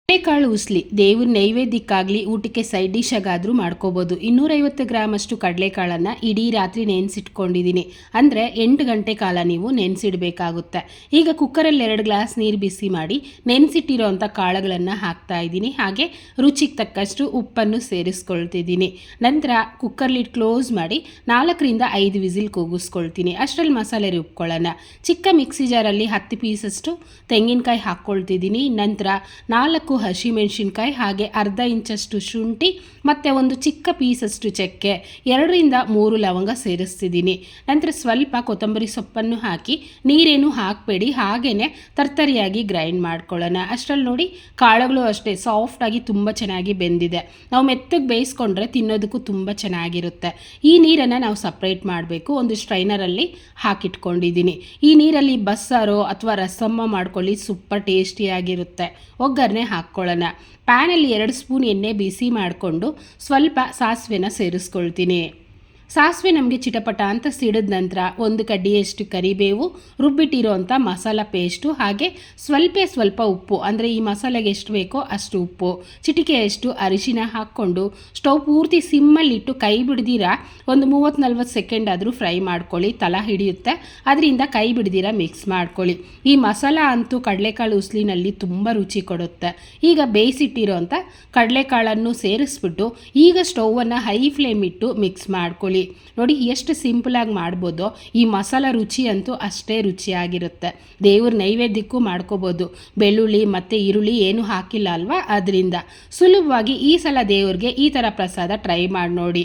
ಕಡಲೆಕಾಳು ಉಸ್ಲಿ ದೇವ್ರ ನೈವೇದ್ಯಕ್ಕಾಗಲಿ ಊಟಕ್ಕೆ ಸೈಡ್ ಡಿಶ್ ಆಗಾದರೂ ಮಾಡ್ಕೋಬೋದು. 250 ಗ್ರಾಮ್ ಅಷ್ಟು ಕಡಲೆಕಾಳನ್ನು ಇಡೀ ರಾತ್ರಿ ನೆನೆಸಿಟ್ಕೊಂಡಿದ್ದೀನಿ. ಅಂದರೆ 8 ಗಂಟೆ ಕಾಲ ನೀವು ನೆನೆಸಿಡಬೇಕಾಗುತ್ತೆ. ಈಗ ಕುಕ್ಕರಲ್ಲಿ 2 ಗ್ಲಾಸ್ ನೀರು ಬಿಸಿ ಮಾಡಿ ನೆನೆಸಿಟ್ಟಿರೋ ಅಂಥ ಕಾಳುಗಳನ್ನು ಹಾಕ್ತಾ ಇದ್ದೀನಿ. ಹಾಗೆ ರುಚಿಗೆ ತಕ್ಕಷ್ಟು ಉಪ್ಪನ್ನು ಸೇರಿಸ್ಕೊಳ್ತಿದ್ದೀನಿ. ನಂತರ ಕುಕ್ಕರ್ ಲಿಡ್ ಕ್ಲೋಸ್ ಮಾಡಿ 4ರಿಂದ 5 ವಿಸಿಲ್ ಕೂಗಿಸ್ಕೊಳ್ತೀನಿ. ಅಷ್ಟರಲ್ಲಿ ಮಸಾಲೆ ರುಬ್ಕೊಳ್ಳೋಣ. ಚಿಕ್ಕ ಮಿಕ್ಸಿ ಜಾರಲ್ಲಿ 10 ಪೀಸಷ್ಟು ತೆಂಗಿನಕಾಯಿ ಹಾಕ್ಕೊಳ್ತಿದ್ದೀನಿ. ನಂತರ 4 ಹಸಿಮೆಣಸಿನ್ಕಾಯಿ, ಹಾಗೆ ಅರ್ಧ ಇಂಚಷ್ಟು ಶುಂಠಿ ಮತ್ತು ಒಂದು ಚಿಕ್ಕ ಪೀಸಷ್ಟು ಚಕ್ಕೆ, 2ರಿಂದ 3 ಲವಂಗ ಸೇರಿಸ್ತಿದ್ದೀನಿ. ನಂತರ ಸ್ವಲ್ಪ ಕೊತ್ತಂಬರಿ ಸೊಪ್ಪನ್ನು ಹಾಕಿ ನೀರೇನು ಹಾಕಬೇಡಿ, ಹಾಗೇ ತರ್ತರಿಯಾಗಿ ಗ್ರೈಂಡ್ ಮಾಡ್ಕೊಳ್ಳೋಣ. ಅಷ್ಟರಲ್ಲಿ ನೋಡಿ ಕಾಳುಗಳು ಅಷ್ಟೇ ಸಾಫ್ಟಾಗಿ ತುಂಬ ಚೆನ್ನಾಗಿ ಬೆಂದಿದೆ. ನಾವು ಮೆತ್ತಗೆ ಬೇಯಿಸ್ಕೊಂಡ್ರೆ ತಿನ್ನೋದಕ್ಕೂ ತುಂಬ ಚೆನ್ನಾಗಿರುತ್ತೆ. ಈ ನೀರನ್ನು ನಾವು ಸಪ್ರೇಟ್ ಮಾಡಬೇಕು. ಒಂದು ಸ್ಟ್ರೈನರಲ್ಲಿ ಹಾಕಿಟ್ಕೊಂಡಿದ್ದೀನಿ. ಈ ನೀರಲ್ಲಿ ಬಸ್ಸಾರೋ ಅಥವಾ ರಸಮ್ಮ ಮಾಡ್ಕೊಳ್ಳಿ, ಸೂಪರ್ ಟೇಸ್ಟಿಯಾಗಿರುತ್ತೆ. ಒಗ್ಗರಣೆ ಹಾಕ್ಕೊಳ್ಳೋಣ. ಪ್ಯಾನಲ್ಲಿ 2 ಸ್ಪೂನ್ ಎಣ್ಣೆ ಬಿಸಿ ಮಾಡಿಕೊಂಡು ಸ್ವಲ್ಪ ಸಾಸಿವೆನ ಸೇರಿಸ್ಕೊಳ್ತೀನಿ. ಸಾಸಿವೆ ನಮಗೆ ಚಿಟಪಟ ಅಂತ ಸಿಡಿದ ನಂತರ 1 ಕಡ್ಡಿಯಷ್ಟು ಕರಿಬೇವು, ರುಬ್ಬಿಟ್ಟಿರೋ ಅಂಥ ಮಸಾಲ ಪೇಸ್ಟು, ಹಾಗೆ ಸ್ವಲ್ಪ ಉಪ್ಪು, ಅಂದರೆ ಈ ಮಸಾಲೆಗೆ ಎಷ್ಟು ಬೇಕೋ ಅಷ್ಟು ಉಪ್ಪು, ಚಿಟಿಕೆಯಷ್ಟು ಅರಿಶಿನ ಹಾಕ್ಕೊಂಡು ಸ್ಟವ್ ಪೂರ್ತಿ ಸಿಮ್ಮಲ್ಲಿಟ್ಟು ಕೈ ಬಿಡ್ದಿರ ಒಂದು 30-40 ಸೆಕೆಂಡ್ ಆದರೂ ಫ್ರೈ ಮಾಡ್ಕೊಳ್ಳಿ. ತಳ ಹಿಡಿಯುತ್ತೆ, ಅದರಿಂದ ಕೈ ಬಿಡ್ದಿರ ಮಿಕ್ಸ್ ಮಾಡ್ಕೊಳ್ಳಿ. ಈ ಮಸಾಲ ಅಂತೂ ಕಡಲೆಕಾಳು ಉಸ್ಲಿನಲ್ಲಿ ತುಂಬ ರುಚಿ ಕೊಡುತ್ತೆ. ಈಗ ಬೇಯಿಸಿಟ್ಟಿರೋ ಅಂಥ ಕಡಲೆಕಾಳನ್ನು ಸೇರಿಸ್ಬಿಟ್ಟು ಈಗ ಸ್ಟೌವನ್ನು ಹೈ ಫ್ಲೇಮ್ ಇಟ್ಟು ಮಿಕ್ಸ್ ಮಾಡ್ಕೊಳ್ಳಿ. ನೋಡಿ ಎಷ್ಟು ಸಿಂಪಲಾಗಿ ಮಾಡ್ಬೋದು. ಈ ಮಸಾಲ ರುಚಿ ಅಂತೂ ಅಷ್ಟೇ ರುಚಿಯಾಗಿರುತ್ತೆ. ದೇವ್ರ ನೈವೇದ್ಯಕ್ಕೂ ಮಾಡ್ಕೋಬೋದು. ಬೆಳ್ಳುಳ್ಳಿ ಮತ್ತು ಈರುಳ್ಳಿ ಏನು ಹಾಕಿಲ್ಲ ಅಲ್ವಾ, ಅದರಿಂದ ಸುಲಭವಾಗಿ ಈ ಸಲ ದೇವ್ರಿಗೆ ಈ ಥರ ಪ್ರಸಾದ ಟ್ರೈ ಮಾಡಿ ನೋಡಿ.